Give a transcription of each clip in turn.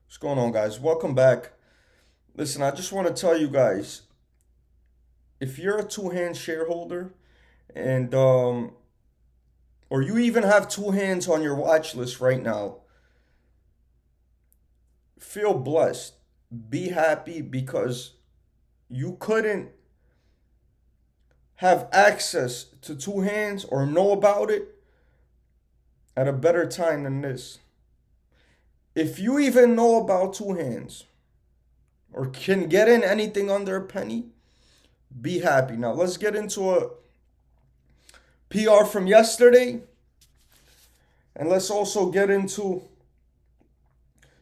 What's going on, guys? Welcome back. Listen, I just want to tell you guys, if you're a two-hand shareholder and or you even have two hands on your watch list right now, feel blessed. Be happy because you couldn't have access to two hands or know about it at a better time than this. If you even know about two hands or can get in anything under a penny, be happy. Now let's get into a PR from yesterday, and let's also get into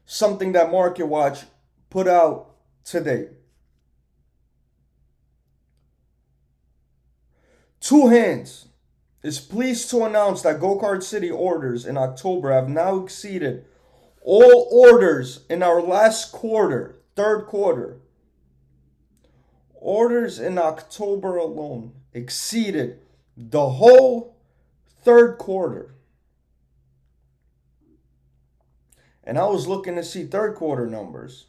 something that Market Watch put out today. Two Hands is pleased to announce that Go-Kart City orders in October have now exceeded all orders in our last quarter, third quarter. Orders in October alone exceeded the whole third quarter. And I was looking to see third quarter numbers.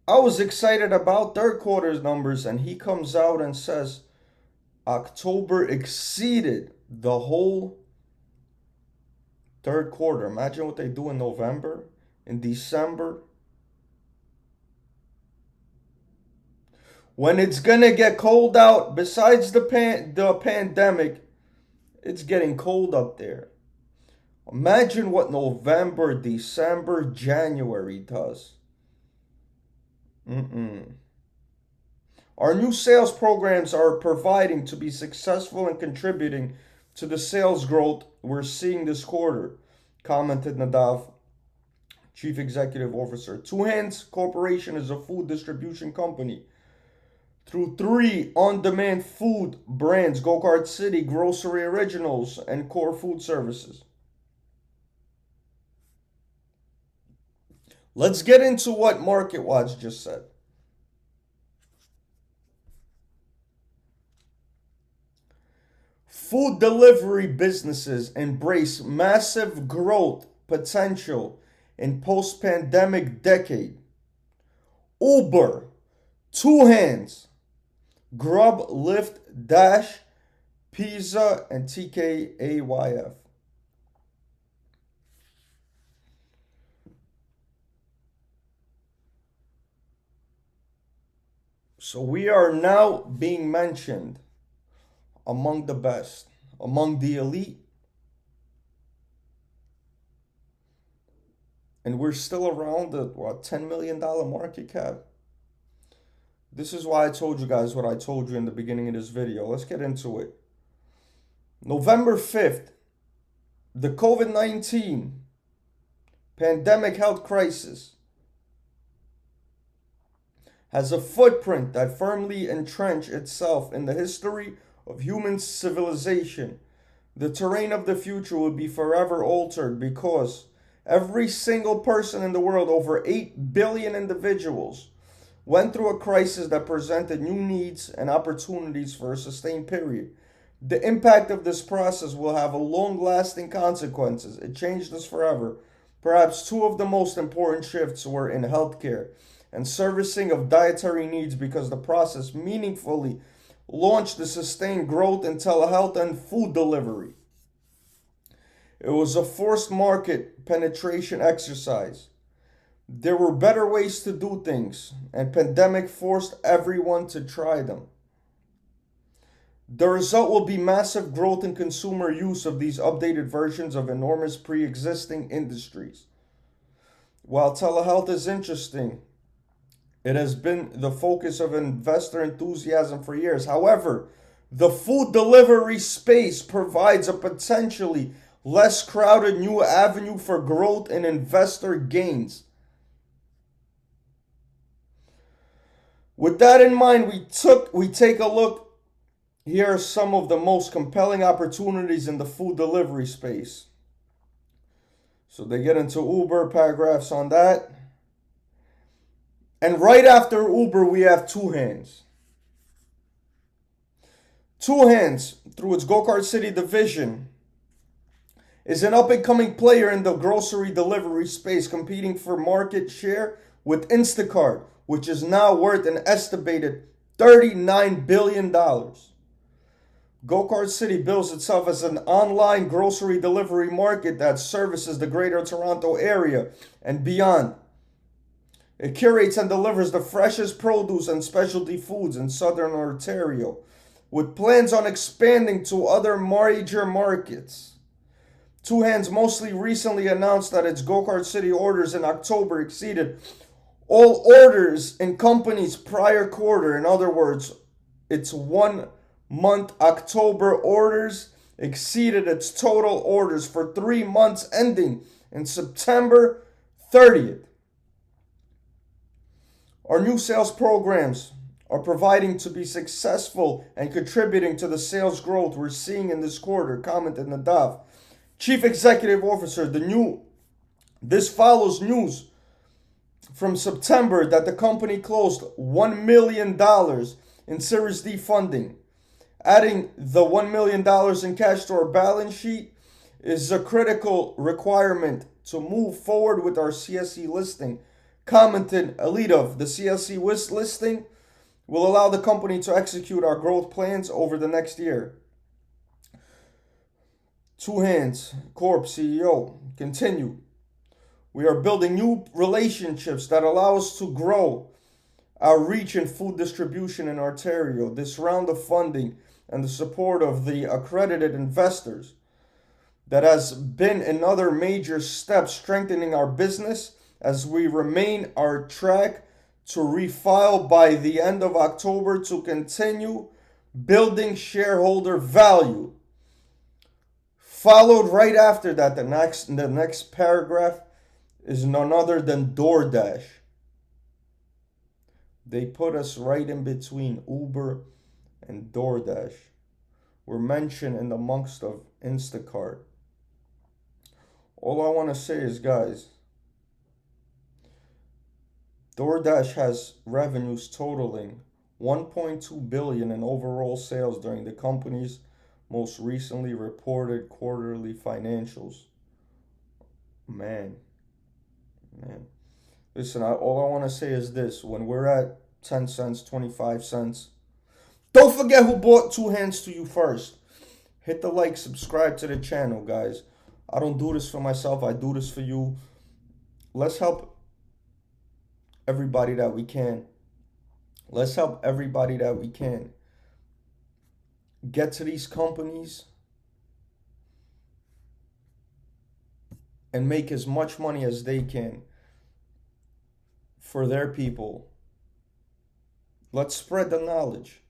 I was excited about third quarter's numbers, and he comes out and says October exceeded the whole third quarter. Imagine what they do in November, in December. When it's gonna get cold out, besides the pandemic, it's getting cold up there. Imagine what November, December, January does. Our new sales programs are providing to be successful and contributing to the sales growth we're seeing this quarter, commented Nadav, Chief Executive Officer. Two Hands Corporation is a food distribution company through three on-demand food brands: Go-Kart City, Grocery Originals, and Core Food Services. Let's get into what Market Watch just said. Food delivery businesses embrace massive growth potential in post-pandemic decade. Uber, Two Hands, GRUB, Lyft, Dash, Pizza, and TKAYF. So we are now being mentioned among the best, among the elite, and we're still around the $10 million market cap. This is why I told you guys what I told you in the beginning of this video. Let's get into it. November 5th, the COVID-19 pandemic health crisis has a footprint that firmly entrenched itself in the history of human civilization. The terrain of the future will be forever altered because every single person in the world, over 8 billion individuals, went through a crisis that presented new needs and opportunities for a sustained period. The impact of this process will have a long-lasting consequences. It changed us forever. Perhaps two of the most important shifts were in healthcare and servicing of dietary needs, because the process meaningfully launched the sustained growth in telehealth and food delivery. It was a forced market penetration exercise. There were better ways to do things, and pandemic forced everyone to try them. The result will be massive growth in consumer use of these updated versions of enormous pre-existing industries. While telehealth is interesting, it has been the focus of investor enthusiasm for years. However, the food delivery space provides a potentially less crowded new avenue for growth and investor gains. With that in mind, we take a look. Here are some of the most compelling opportunities in the food delivery space. So they get into Uber, paragraphs on that. And right after Uber, we have Two Hands. Two Hands, through its Go-Kart City division, is an up-and-coming player in the grocery delivery space, competing for market share with Instacart, which is now worth an estimated $39 billion. Go-Kart City bills itself as an online grocery delivery market that services the Greater Toronto area and beyond. It curates and delivers the freshest produce and specialty foods in Southern Ontario, with plans on expanding to other major markets. Two Hands mostly recently announced that its Go-Kart City orders in October exceeded all orders in company's prior quarter. In other words, its 1 month October orders exceeded its total orders for 3 months ending in September 30th. Our new sales programs are proving to be successful and contributing to the sales growth we're seeing in this quarter, commented Nadav, Chief Executive Officer. This follows news from September that the company closed $1 million in Series D funding. Adding the $1 million in cash to our balance sheet is a critical requirement to move forward with our CSE listing, commented Elitov. The CSE listing will allow the company to execute our growth plans over the next year. Two Hands Corp CEO continued. We are building new relationships that allow us to grow our reach in food distribution in Ontario. This round of funding and the support of the accredited investors that has been another major step strengthening our business as we remain our track to refile by the end of October to continue building shareholder value. Followed right after that, the next paragraph is none other than DoorDash. They put us right in between Uber and DoorDash. We're mentioned in the amongst of Instacart. All I want to say is, guys, DoorDash has revenues totaling $1.2 billion in overall sales during the company's most recently reported quarterly financials. Man. Listen, all I want to say is this. When we're at 10 cents, 25 cents, don't forget who bought Two Hands to you first. Hit the like, subscribe to the channel, guys. I don't do this for myself. I do this for you. Let's help everybody that we can. Let's help everybody that we can get to these companies and make as much money as they can for their people. Let's spread the knowledge.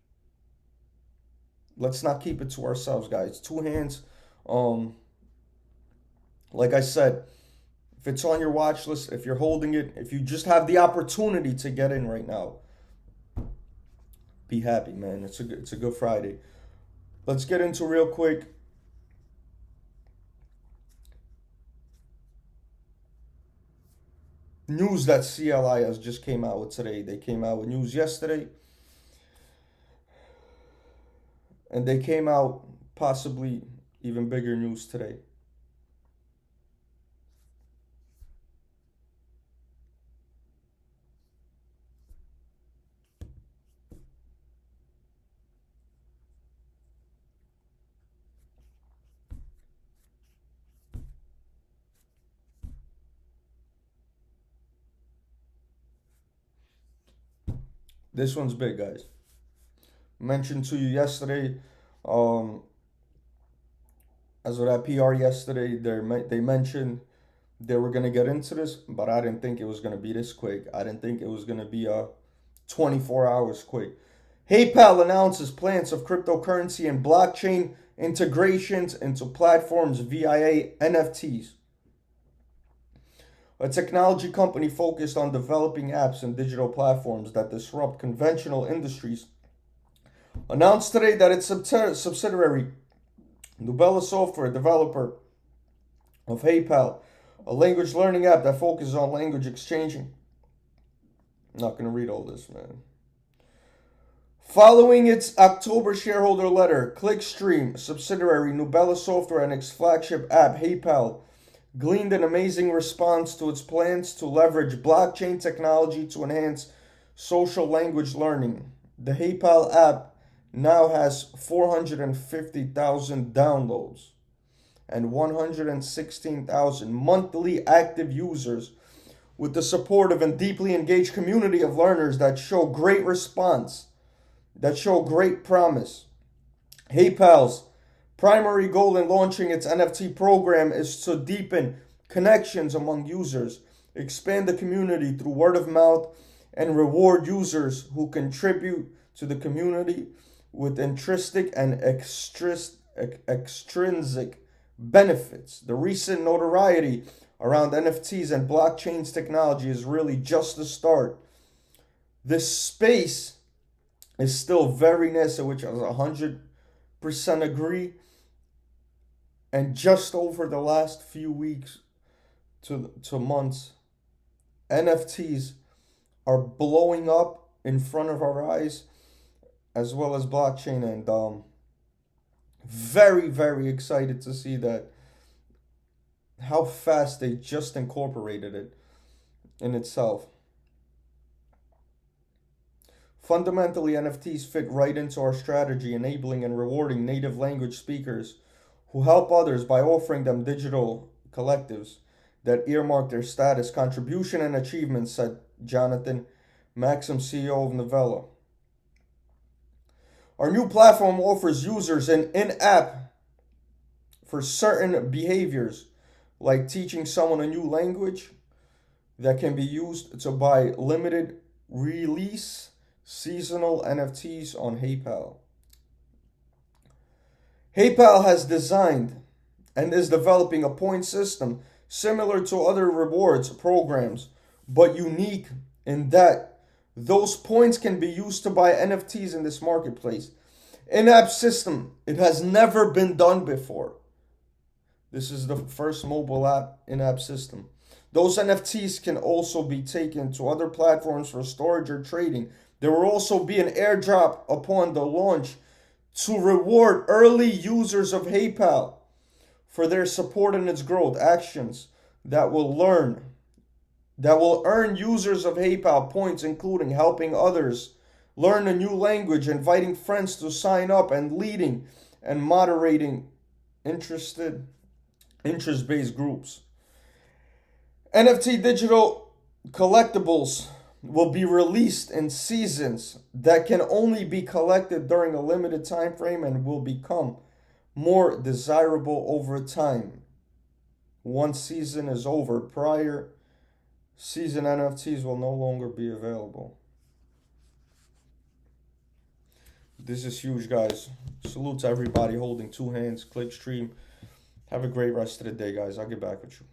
Let's not keep it to ourselves, guys. Two Hands, like I said, if it's on your watch list, if you're holding it, if you just have the opportunity to get in right now, be happy, man. It's a good Friday. Let's get into real quick news that CLI has just came out with today. They came out with news yesterday, and they came out possibly even bigger news today. This one's big, guys. Mentioned to you yesterday, as of that PR yesterday, they mentioned they were going to get into this, but I didn't think it was going to be this quick. I didn't think it was going to be 24 hours quick. PayPal announces plans of cryptocurrency and blockchain integrations into platforms via NFTs. A technology company focused on developing apps and digital platforms that disrupt conventional industries announced today that its subsidiary, Nubella Software, developer of PayPal, a language learning app that focuses on language exchanging. I'm not going to read all this, man. Following its October shareholder letter, Clickstream, subsidiary Nubella Software, and its flagship app, PayPal, gleaned an amazing response to its plans to leverage blockchain technology to enhance social language learning. The PayPal app now has 450,000 downloads and 116,000 monthly active users, with the support of a deeply engaged community of learners that show great response, that show great promise. PayPal's primary goal in launching its NFT program is to deepen connections among users, expand the community through word of mouth, and reward users who contribute to the community with intrinsic and extrinsic benefits. The recent notoriety around NFTs and blockchain's technology is really just the start. This space is still very nascent, which I 100% agree. And just over the last few weeks to months, NFTs are blowing up in front of our eyes, as well as blockchain. And very, very excited to see that, how fast they just incorporated it in itself. Fundamentally, NFTs fit right into our strategy, enabling and rewarding native language speakers who help others by offering them digital collectives that earmark their status, contribution, and achievements, said Jonathan Maxim, CEO of Novella. Our new platform offers users an in-app for certain behaviors, like teaching someone a new language, that can be used to buy limited release seasonal NFTs on PayPal. PayPal has designed and is developing a point system similar to other rewards programs, but unique in that those points can be used to buy NFTs in this marketplace. In-app system, it has never been done before. This is the first mobile app in-app system. Those NFTs can also be taken to other platforms for storage or trading. There will also be an airdrop upon the launch to reward early users of PayPal for their support in its growth. Actions that will earn users of PayPal points, including helping others learn a new language, inviting friends to sign up, and leading and moderating interest-based groups. NFT digital collectibles will be released in seasons that can only be collected during a limited time frame and will become more desirable over time. Once season is over, prior season NFTs will no longer be available. This is huge, guys. Salute to everybody holding two hands, Clickstream. Have a great rest of the day, guys. I'll get back with you.